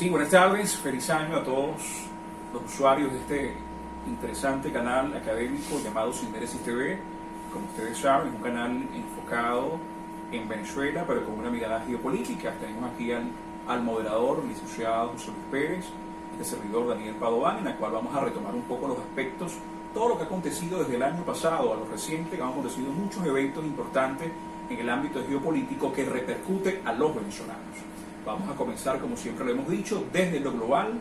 Sí, buenas tardes, feliz año a todos los usuarios de este interesante canal académico llamado Sinderesis TV. Como ustedes saben, es un canal enfocado en Venezuela, pero con una mirada geopolítica. Tenemos aquí al moderador, licenciado José Luis Pérez, este servidor Daniel Padován, en la cual vamos a retomar un poco los aspectos, todo lo que ha acontecido desde el año pasado a lo reciente, que han acontecido muchos eventos importantes en el ámbito geopolítico que repercute a los venezolanos. Vamos a comenzar, como siempre lo hemos dicho, desde lo global.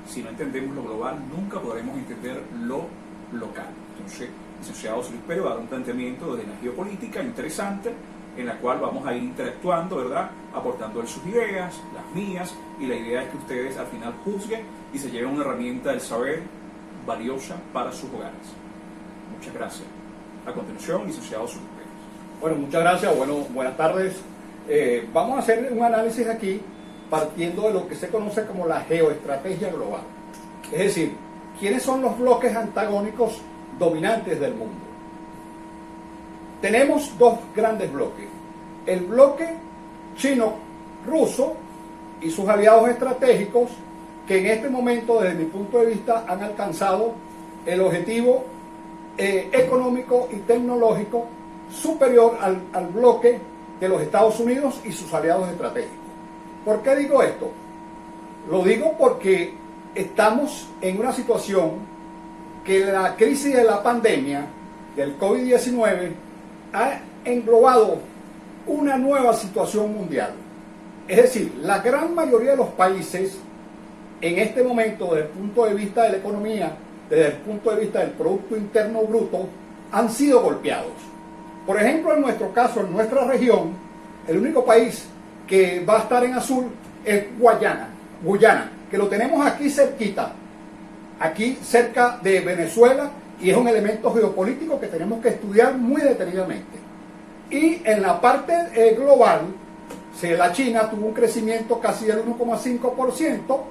Si no entendemos lo global, nunca podremos entender lo local. Entonces, licenciado José Luis Pérez va a dar un planteamiento desde la geopolítica interesante, en la cual vamos a ir interactuando, ¿verdad? Aportando sus ideas, las mías, y la idea es que ustedes al final juzguen y se lleven una herramienta del saber valiosa para sus hogares. Muchas gracias. A continuación, licenciado José Luis Pérez. Bueno, muchas gracias. Bueno, buenas tardes. Vamos a hacer un análisis aquí partiendo de lo que se conoce como la geoestrategia global. Es decir, ¿quiénes son los bloques antagónicos dominantes del mundo? Tenemos dos grandes bloques. El bloque chino-ruso y sus aliados estratégicos, que en este momento, desde mi punto de vista, han alcanzado el objetivo económico y tecnológico superior al bloque de los Estados Unidos y sus aliados estratégicos. ¿Por qué digo esto? Lo digo porque estamos en una situación que la crisis de la pandemia del COVID-19 ha englobado una nueva situación mundial. Es decir, la gran mayoría de los países en este momento, desde el punto de vista de la economía, desde el punto de vista del Producto Interno Bruto, han sido golpeados. Por ejemplo, en nuestro caso, en nuestra región, el único país que va a estar en azul es Guyana, que lo tenemos aquí cerquita, aquí cerca de Venezuela, y es un elemento geopolítico que tenemos que estudiar muy detenidamente. Y en la parte global, la China tuvo un crecimiento casi del 1,5%,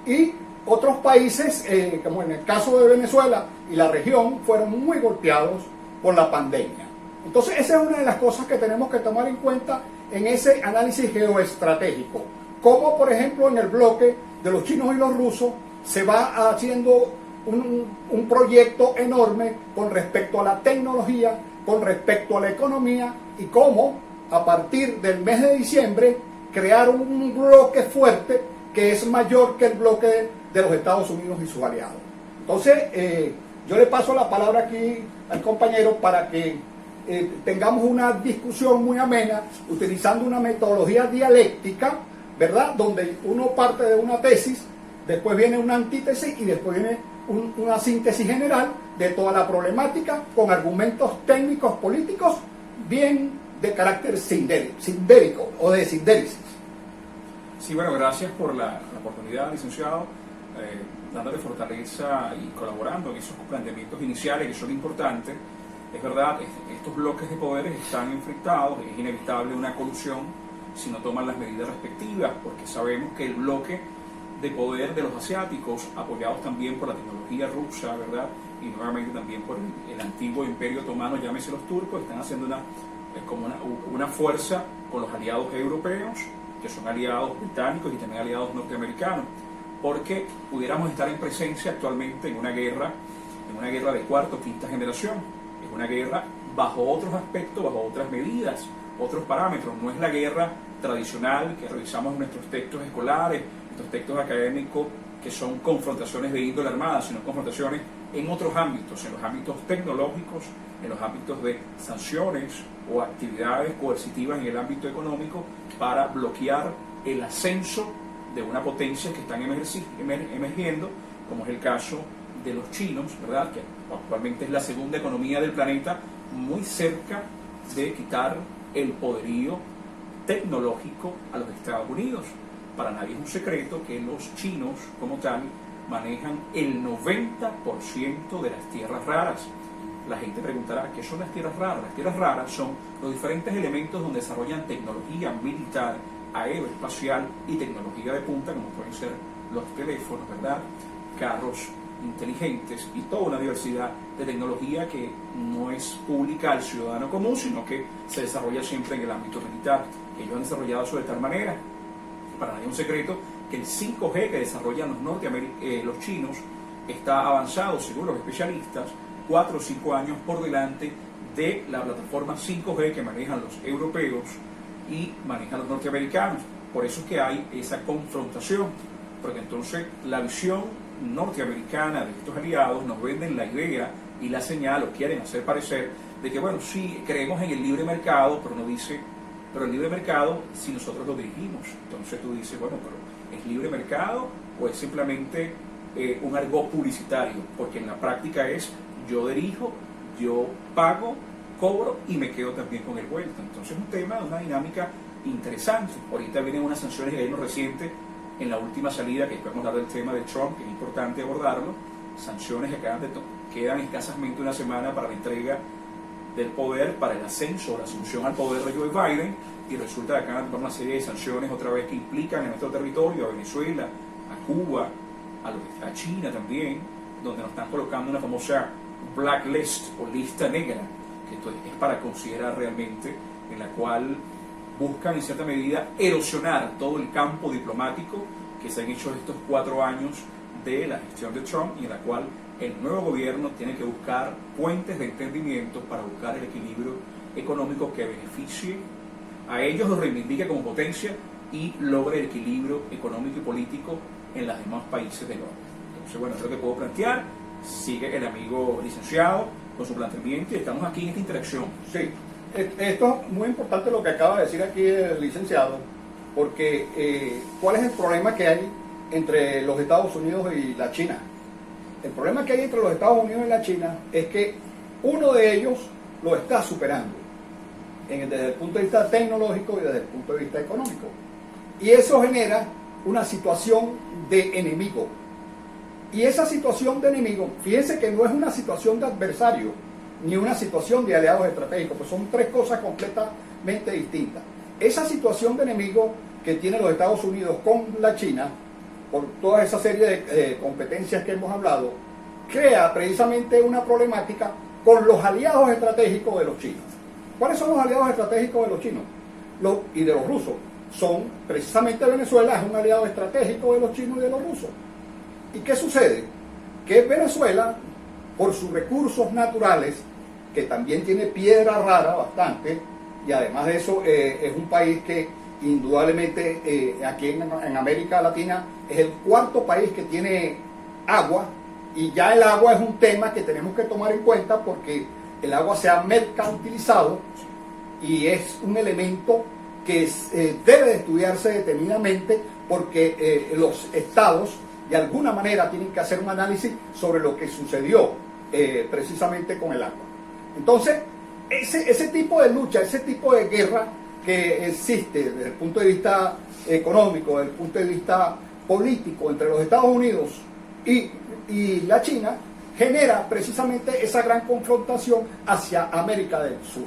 y otros países, como en el caso de Venezuela y la región, fueron muy golpeados por la pandemia. Entonces, esa es una de las cosas que tenemos que tomar en cuenta en ese análisis geoestratégico. Como, por ejemplo, en el bloque de los chinos y los rusos se va haciendo un proyecto enorme con respecto a la tecnología, con respecto a la economía, y cómo a partir del mes de diciembre crear un bloque fuerte que es mayor que el bloque de los Estados Unidos y sus aliados. Entonces, yo le paso la palabra aquí al compañero para que tengamos una discusión muy amena, utilizando una metodología dialéctica, ¿verdad? Donde uno parte de una tesis, después viene una antítesis y después viene una síntesis general de toda la problemática con argumentos técnicos, políticos, bien de carácter sindérico o de sindéresis. Sí, bueno, gracias por la oportunidad, licenciado, dándole fortaleza y colaborando en esos planteamientos iniciales que son importantes. Es verdad, estos bloques de poderes están enfrentados, es inevitable una colusión si no toman las medidas respectivas, porque sabemos que el bloque de poder de los asiáticos, apoyados también por la tecnología rusa, ¿verdad? Y nuevamente también por el antiguo imperio otomano, llámese los turcos, están haciendo una fuerza con los aliados europeos, que son aliados británicos y también aliados norteamericanos, porque pudiéramos estar en presencia actualmente en una guerra de cuarta o quinta generación. Es una guerra bajo otros aspectos, bajo otras medidas, otros parámetros. No es la guerra tradicional que revisamos en nuestros textos escolares, nuestros textos académicos, que son confrontaciones de índole armada, sino confrontaciones en otros ámbitos, en los ámbitos tecnológicos, en los ámbitos de sanciones o actividades coercitivas en el ámbito económico para bloquear el ascenso de una potencia que están emergiendo, como es el caso de los chinos, ¿verdad? Que actualmente es la segunda economía del planeta, muy cerca de quitar el poderío tecnológico a los Estados Unidos. Para nadie es un secreto que los chinos, como tal, manejan el 90% de las tierras raras. La gente preguntará, ¿qué son las tierras raras? Las tierras raras son los diferentes elementos donde desarrollan tecnología militar, aeroespacial y tecnología de punta, como pueden ser los teléfonos, ¿verdad? Carros inteligentes y toda una diversidad de tecnología que no es pública al ciudadano común, sino que se desarrolla siempre en el ámbito militar. Ellos han desarrollado eso de tal manera, para nadie es un secreto, que el 5G que desarrollan los chinos está avanzado, según los especialistas, 4 o 5 años por delante de la plataforma 5G que manejan los europeos y manejan los norteamericanos. Por eso es que hay esa confrontación, porque entonces la visión norteamericana de estos aliados nos venden la idea y la señal, o quieren hacer parecer, de que bueno, sí, creemos en el libre mercado, pero no dice, pero el libre mercado si nosotros lo dirigimos. Entonces tú dices, bueno, pero ¿es libre mercado o es simplemente un argot publicitario? Porque en la práctica es, yo dirijo, yo pago, cobro y me quedo también con el vuelto. Entonces es un tema de una dinámica interesante. Ahorita vienen unas sanciones de gobierno reciente en la última salida, que después vamos a hablar del tema de Trump, que es importante abordarlo. Sanciones que quedan escasamente una semana para la entrega del poder, para el ascenso o la asunción al poder de Joe Biden, y resulta que acaban de una serie de sanciones otra vez que implican en nuestro territorio, a Venezuela, a Cuba, a China también, donde nos están colocando una famosa blacklist o lista negra, que esto es para considerar realmente, en la cual buscan en cierta medida erosionar todo el campo diplomático que se han hecho estos 4 años de la gestión de Trump, y en la cual el nuevo gobierno tiene que buscar puentes de entendimiento para buscar el equilibrio económico que beneficie a ellos, los reivindique como potencia y logre el equilibrio económico y político en los demás países del mundo. Entonces, bueno, es lo que puedo plantear. Sigue el amigo licenciado con su planteamiento y estamos aquí en esta interacción. Sí, esto es muy importante lo que acaba de decir aquí el licenciado, porque ¿cuál es el problema que hay entre los Estados Unidos y la China? El problema que hay entre los Estados Unidos y la China es que uno de ellos lo está superando desde el punto de vista tecnológico y desde el punto de vista económico. Y eso genera una situación de enemigo. Y esa situación de enemigo, fíjense que no es una situación de adversario, ni una situación de aliados estratégicos, pues son 3 cosas completamente distintas. Esa situación de enemigo que tiene los Estados Unidos con la China, por toda esa serie de competencias que hemos hablado, crea precisamente una problemática con los aliados estratégicos de los chinos. ¿Cuáles son los aliados estratégicos de los chinos y de los rusos? Son precisamente Venezuela, es un aliado estratégico de los chinos y de los rusos. ¿Y qué sucede? Que Venezuela, por sus recursos naturales, que también tiene piedra rara bastante, y además de eso es un país que indudablemente aquí en América Latina es el 4º país que tiene agua, y ya el agua es un tema que tenemos que tomar en cuenta porque el agua se ha mercantilizado y es un elemento que debe de estudiarse detenidamente, porque los estados de alguna manera tienen que hacer un análisis sobre lo que sucedió precisamente con el agua. Entonces, ese tipo de lucha, ese tipo de guerra que existe desde el punto de vista económico, desde el punto de vista político entre los Estados Unidos y la China, genera precisamente esa gran confrontación hacia América del Sur.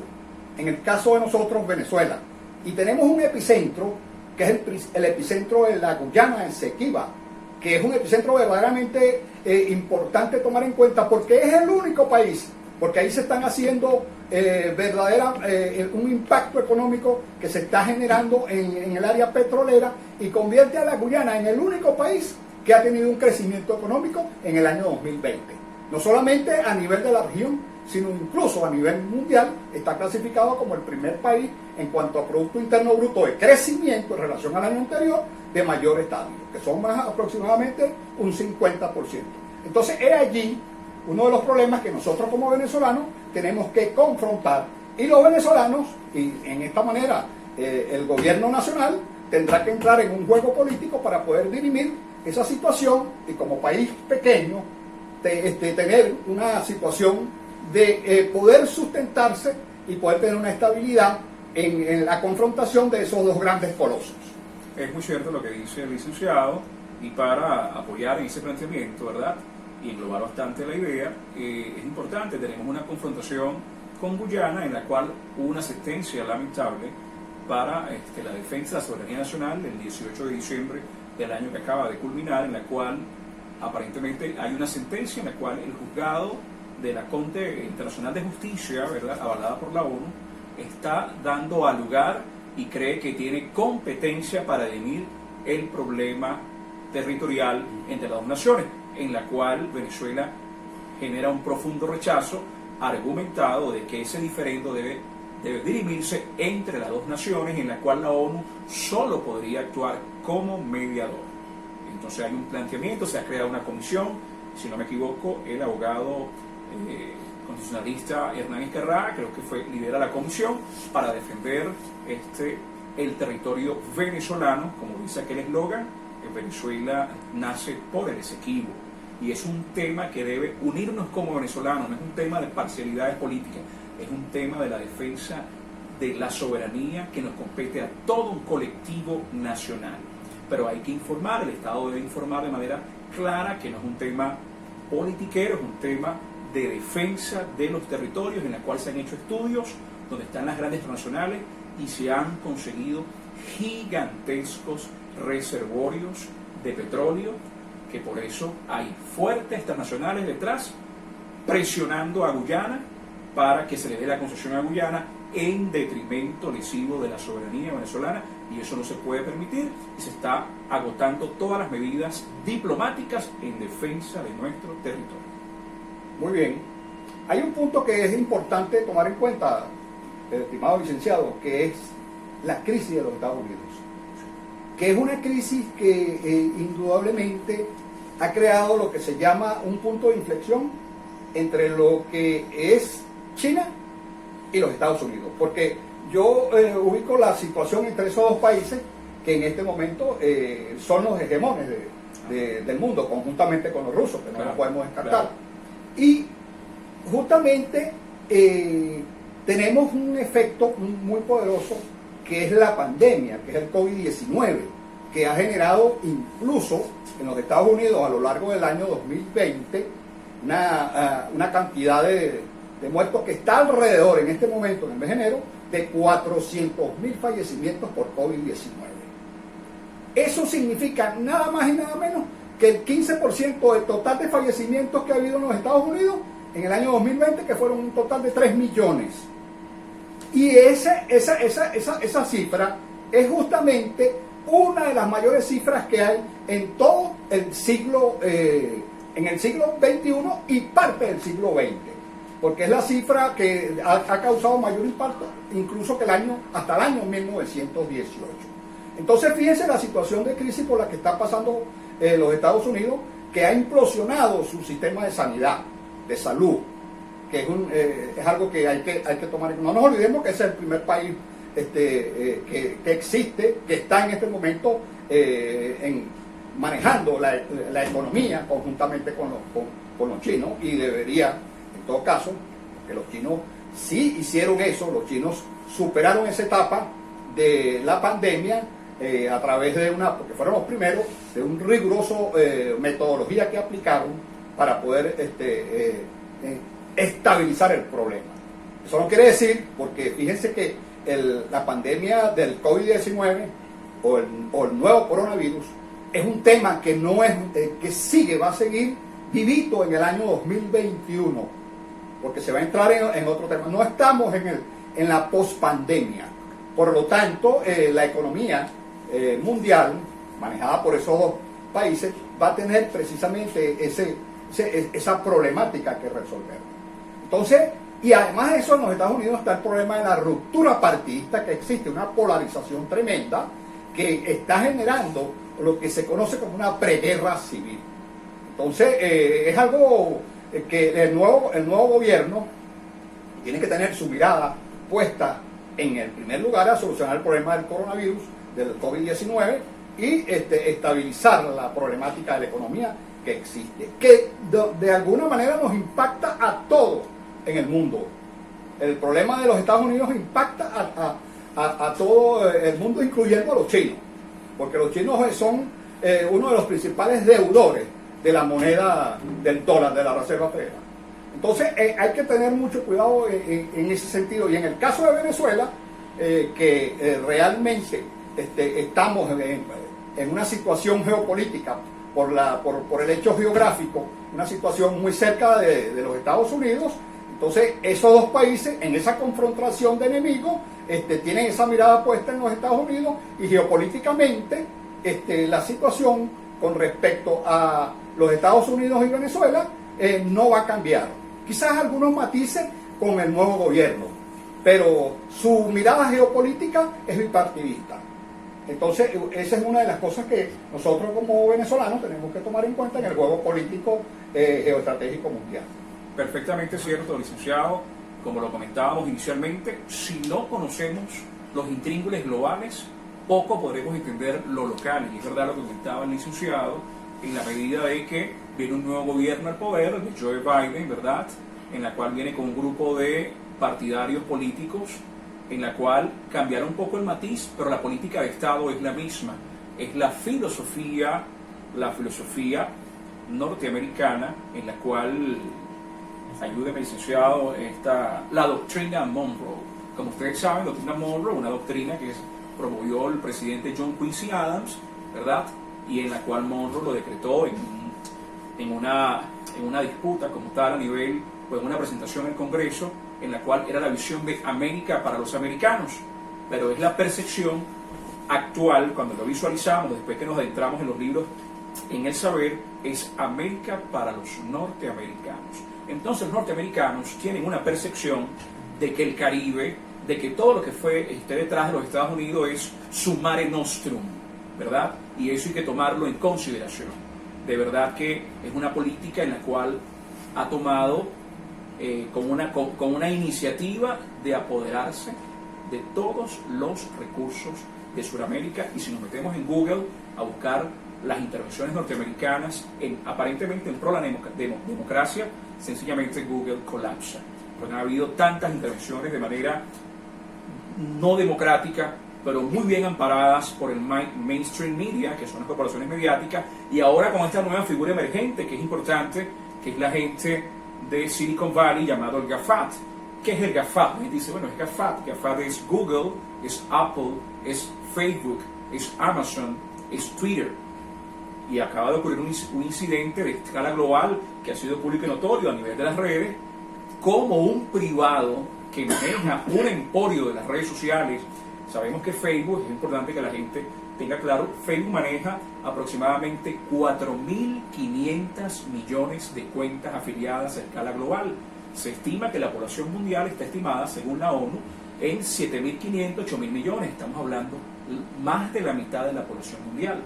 En el caso de nosotros, Venezuela. Y tenemos un epicentro, que es el epicentro de la Guyana Esequiba, que es un epicentro verdaderamente importante tomar en cuenta, porque es el único país, porque ahí se están haciendo un impacto económico que se está generando en el área petrolera, y convierte a la Guyana en el único país que ha tenido un crecimiento económico en el año 2020. No solamente a nivel de la región, sino incluso a nivel mundial, está clasificado como el primer país en cuanto a Producto Interno Bruto de crecimiento en relación al año anterior de mayor estadio, que son más aproximadamente un 50%. Entonces es allí uno de los problemas que nosotros como venezolanos tenemos que confrontar, y los venezolanos, y en esta manera el gobierno nacional tendrá que entrar en un juego político para poder dirimir esa situación, y como país pequeño tener una situación de poder sustentarse y poder tener una estabilidad en la confrontación de esos 2 grandes colosos. Es muy cierto lo que dice el licenciado, y para apoyar en ese planteamiento, ¿verdad?, y englobar bastante la idea, es importante, tenemos una confrontación con Guyana en la cual hubo una sentencia lamentable para la defensa de la soberanía nacional el 18 de diciembre del año que acaba de culminar, en la cual aparentemente hay una sentencia en la cual el juzgado de la Corte Internacional de Justicia, ¿verdad?, avalada por la ONU, está dando a lugar y cree que tiene competencia para dirimir el problema territorial entre las dos naciones, en la cual Venezuela genera un profundo rechazo, argumentado de que ese diferendo debe dirimirse entre las dos naciones, en la cual la ONU solo podría actuar como mediador. Entonces hay un planteamiento, se ha creado una comisión, si no me equivoco, el abogado constitucionalista Hernán Esquerrá, creo que lidera la comisión para defender el territorio venezolano, como dice aquel eslogan, Venezuela nace por el Esequibo. Y es un tema que debe unirnos como venezolanos, no es un tema de parcialidades políticas, es un tema de la defensa de la soberanía que nos compete a todo un colectivo nacional. Pero hay que informar, el Estado debe informar de manera clara que no es un tema politiquero, es un tema de defensa de los territorios en el cual se han hecho estudios, donde están las grandes transnacionales y se han conseguido gigantescos reservorios de petróleo, que por eso hay fuertes transnacionales detrás presionando a Guyana para que se le dé la concesión a Guyana en detrimento lesivo de la soberanía venezolana, y eso no se puede permitir, y se está agotando todas las medidas diplomáticas en defensa de nuestro territorio. Muy bien. Hay un punto que es importante tomar en cuenta, estimado licenciado, que es la crisis de los Estados Unidos, que es una crisis que indudablemente ha creado lo que se llama un punto de inflexión entre lo que es China y los Estados Unidos, porque yo ubico la situación entre esos dos países que en este momento son los hegemones del mundo, conjuntamente con los rusos, que no lo podemos descartar. Claro. Y justamente tenemos un efecto muy poderoso, que es la pandemia, que es el COVID-19, que ha generado incluso en los Estados Unidos a lo largo del año 2020 una cantidad de muertos que está alrededor en este momento, en el mes de enero, de 400.000 fallecimientos por COVID-19. Eso significa nada más y nada menos que el 15% del total de fallecimientos que ha habido en los Estados Unidos en el año 2020, que fueron un total de 3 millones. Y esa cifra es justamente una de las mayores cifras que hay en todo el siglo, en el siglo XXI y parte del siglo XX, porque es la cifra que ha causado mayor impacto incluso que hasta el año 1918. Entonces fíjense la situación de crisis por la que está pasando los Estados Unidos, que ha implosionado su sistema de sanidad, de salud, que es algo que hay que tomar. No nos olvidemos que ese es el primer país que existe, que está en este momento manejando la economía conjuntamente con los chinos, y debería, en todo caso, que los chinos sí hicieron eso, los chinos superaron esa etapa de la pandemia a través porque fueron los primeros, de un riguroso metodología que aplicaron para poder estabilizar el problema. Eso no quiere decir, porque fíjense que la pandemia del COVID-19 o el nuevo coronavirus es un tema que no es que va a seguir vivito en el año 2021, porque se va a entrar en otro tema. No estamos en la pospandemia. Por lo tanto, la economía mundial, manejada por esos dos países, va a tener precisamente esa problemática que resolver. Entonces, y además de eso, en los Estados Unidos está el problema de la ruptura partidista, que existe una polarización tremenda que está generando lo que se conoce como una preguerra civil. Entonces, es algo que el nuevo gobierno tiene que tener su mirada puesta en el primer lugar a solucionar el problema del coronavirus, del COVID-19, y estabilizar la problemática de la economía que existe, que de alguna manera nos impacta a todos en el mundo. El problema de los Estados Unidos impacta a todo el mundo, incluyendo a los chinos, porque los chinos son uno de los principales deudores de la moneda del dólar, de la Reserva Federal. Entonces hay que tener mucho cuidado en ese sentido. Y en el caso de Venezuela, que realmente estamos en una situación geopolítica por el hecho geográfico, una situación muy cerca de los Estados Unidos. Entonces esos dos países, en esa confrontación de enemigos, tienen esa mirada puesta en los Estados Unidos, y geopolíticamente la situación con respecto a los Estados Unidos y Venezuela no va a cambiar. Quizás algunos matices con el nuevo gobierno, pero su mirada geopolítica es bipartidista. Entonces, esa es una de las cosas que nosotros como venezolanos tenemos que tomar en cuenta en el juego político geoestratégico mundial. Perfectamente cierto, licenciado. Como lo comentábamos inicialmente, si no conocemos los intríngulis globales, poco podremos entender lo local. Y es verdad lo que comentaba el licenciado, en la medida de que viene un nuevo gobierno al poder, de Joe Biden, ¿verdad?, en la cual viene con un grupo de partidarios políticos, en la cual cambiará un poco el matiz, pero la política de Estado es la misma. Es la filosofía norteamericana, en la cual, ayúdeme licenciado, está la doctrina Monroe. Como ustedes saben, la doctrina Monroe, una doctrina que promovió el presidente John Quincy Adams, ¿verdad?, y en la cual Monroe lo decretó en una disputa como tal a nivel, pues una presentación en el Congreso, en la cual era la visión de América para los americanos, pero es la percepción actual, cuando lo visualizamos, después que nos adentramos en los libros, en el saber, es América para los norteamericanos. Entonces los norteamericanos tienen una percepción de que el Caribe, de que todo lo que esté detrás de los Estados Unidos es su mare nostrum, ¿verdad? Y eso hay que tomarlo en consideración. De verdad que es una política en la cual ha tomado con una iniciativa de apoderarse de todos los recursos de Sudamérica, y si nos metemos en Google a buscar las intervenciones norteamericanas aparentemente en pro de la democracia, sencillamente Google colapsa. Porque han habido tantas intervenciones de manera no democrática, pero muy bien amparadas por el mainstream media, que son las corporaciones mediáticas, y ahora con esta nueva figura emergente que es importante, que es la gente de Silicon Valley llamado el GAFAT. ¿Qué es el GAFAT? La gente dice, bueno, es GAFAT. GAFAT es Google, es Apple, es Facebook, es Amazon, es Twitter. Y acaba de ocurrir un incidente de escala global que ha sido público y notorio a nivel de las redes, como un privado que maneja un emporio de las redes sociales. Sabemos que Facebook, es importante que la gente tenga claro, Facebook maneja aproximadamente 4.500 millones de cuentas afiliadas a escala global. Se estima que la población mundial está estimada, según la ONU, en 7.500, 8.000 millones. Estamos hablando más de la mitad de la población mundial.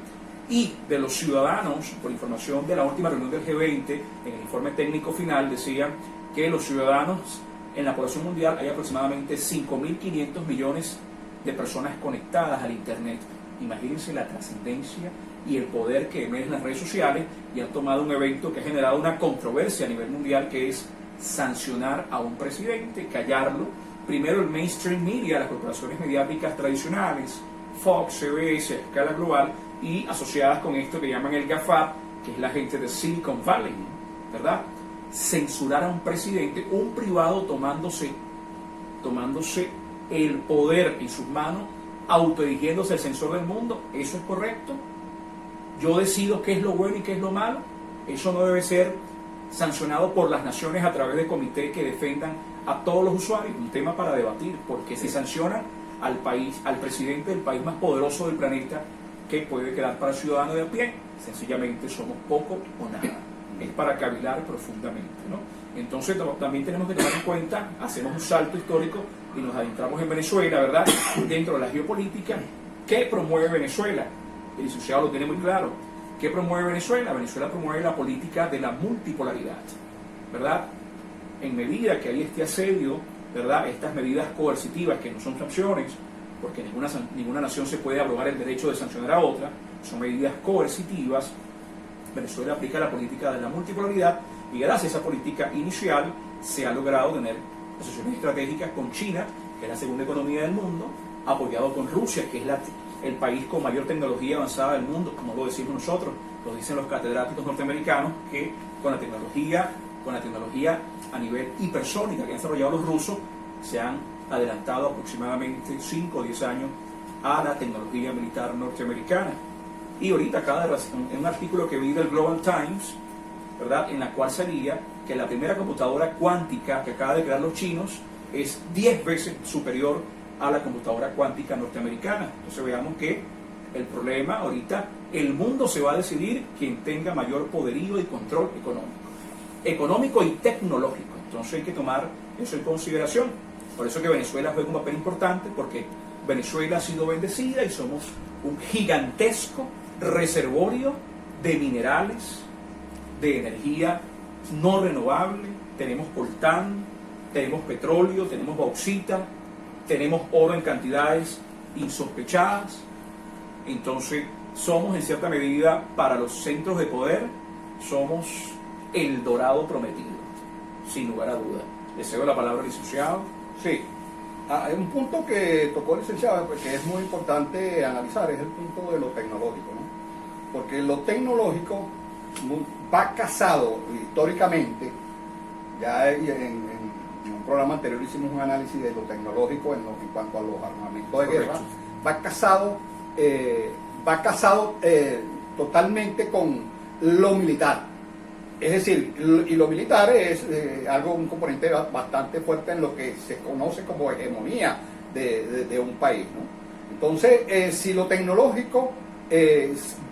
Y de los ciudadanos, por información de la última reunión del G20, en el informe técnico final decían que los ciudadanos en la población mundial hay aproximadamente 5.500 millones de personas conectadas al Internet. Imagínense la trascendencia y el poder que emergen las redes sociales, y han tomado un evento que ha generado una controversia a nivel mundial, que es sancionar a un presidente, callarlo. Primero el mainstream media, las corporaciones mediáticas tradicionales, Fox, CBS, a escala global, y asociadas con esto que llaman el GAFAP, que es la gente de Silicon Valley, ¿verdad? Censurar a un presidente, un privado tomándose el poder en sus manos, autodirigiéndose el censor del mundo. ¿Eso es correcto? Yo decido qué es lo bueno y qué es lo malo. Eso no debe ser sancionado por las naciones a través de comités que defendan a todos los usuarios. Un tema para debatir, porque si sancionan al país, al presidente del país más poderoso del planeta, ¿qué puede quedar para el ciudadano de a pie? Sencillamente somos poco o nada. Es para cavilar profundamente, ¿no? Entonces también tenemos que tomar en cuenta, hacemos un salto histórico y nos adentramos en Venezuela, ¿verdad? Dentro de la geopolítica, ¿qué promueve Venezuela? El licenciado lo tiene muy claro. ¿Qué promueve Venezuela? Venezuela promueve la política de la multipolaridad, ¿verdad? En medida que hay este asedio, ¿verdad?, estas medidas coercitivas que no son sanciones, porque ninguna nación se puede abrogar el derecho de sancionar a otra, son medidas coercitivas. Venezuela aplica la política de la multipolaridad, y gracias a esa política inicial se ha logrado tener asociaciones estratégicas con China, que es la segunda economía del mundo, apoyado con Rusia, que es el país con mayor tecnología avanzada del mundo, como lo decimos nosotros, lo dicen los catedráticos norteamericanos, que con la tecnología a nivel hipersónica que han desarrollado los rusos, se han adelantado aproximadamente 5 o 10 años a la tecnología militar norteamericana. Y ahorita en un artículo que vi del Global Times, ¿verdad?, en la cual salía que la primera computadora cuántica que acaba de crear los chinos es 10 veces superior a la computadora cuántica norteamericana. Entonces veamos que El problema ahorita, el mundo se va a decidir quien tenga mayor poderío y control económico y tecnológico. Entonces hay que tomar eso en consideración. Por eso que Venezuela juega un papel importante, porque Venezuela ha sido bendecida y somos un gigantesco reservorio de minerales, de energía no renovable. Tenemos coltán, tenemos petróleo, tenemos bauxita, tenemos oro en cantidades insospechadas. Entonces somos en cierta medida, para los centros de poder, somos el dorado prometido, sin lugar a duda. Le cedo la palabra al licenciado. Sí, hay un punto que tocó el licenciado, pues, que es muy importante analizar, es el punto de lo tecnológico, ¿no? Porque lo tecnológico va casado históricamente, ya en un programa anterior hicimos un análisis de lo tecnológico en cuanto a los armamentos de guerra, va casado totalmente con lo militar. Es decir, y lo militar es un componente bastante fuerte en lo que se conoce como hegemonía de un país, ¿no? Entonces, si lo tecnológico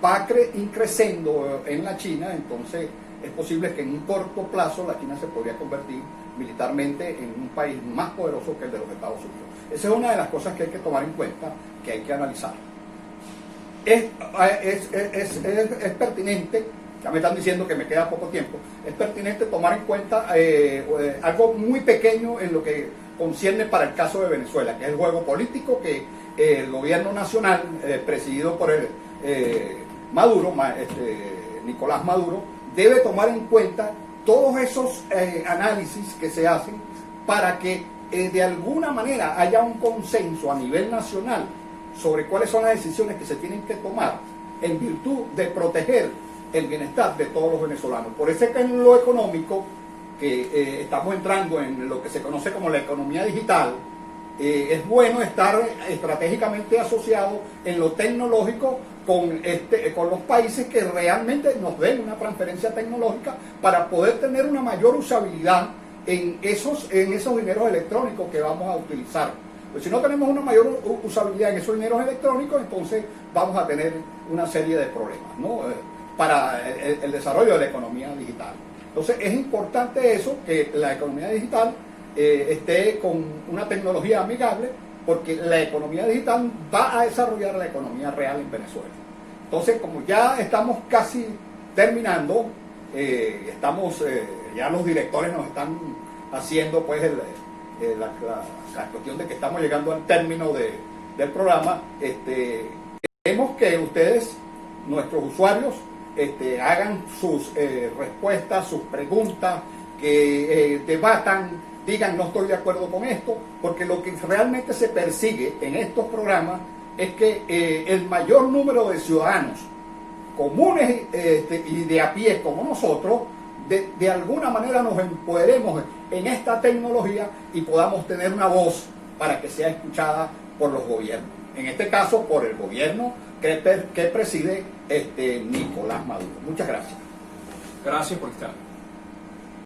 va creciendo en la China, entonces es posible que en un corto plazo la China se podría convertir militarmente en un país más poderoso que el de los Estados Unidos. Esa es una de las cosas que hay que tomar en cuenta, que hay que analizar. Es pertinente, ya me están diciendo que me queda poco tiempo, es pertinente tomar en cuenta algo muy pequeño en lo que concierne para el caso de Venezuela, que es el juego político que el gobierno nacional, presidido por el Nicolás Maduro, debe tomar en cuenta todos esos análisis que se hacen para que de alguna manera haya un consenso a nivel nacional sobre cuáles son las decisiones que se tienen que tomar en virtud de proteger el bienestar de todos los venezolanos. Por eso es que en lo económico, que estamos entrando en lo que se conoce como la economía digital, es bueno estar estratégicamente asociado en lo tecnológico con los países que realmente nos den una transferencia tecnológica para poder tener una mayor usabilidad en esos dineros electrónicos que vamos a utilizar. Pues si no tenemos una mayor usabilidad en esos dineros electrónicos, entonces vamos a tener una serie de problemas, ¿no? Para el desarrollo de la economía digital. Entonces es importante eso, que la economía digital esté con una tecnología amigable, porque la economía digital va a desarrollar la economía real en Venezuela. Entonces, como ya estamos casi terminando, ya los directores nos están haciendo pues la cuestión de que estamos llegando al término del programa. Queremos que ustedes, nuestros usuarios, hagan sus respuestas, sus preguntas, que debatan, digan no estoy de acuerdo con esto, porque lo que realmente se persigue en estos programas es que el mayor número de ciudadanos comunes y de a pie como nosotros, de alguna manera nos empoderemos en esta tecnología y podamos tener una voz para que sea escuchada por los gobiernos. En este caso, por el gobierno que preside Nicolás Maduro. Muchas gracias. Gracias por estar.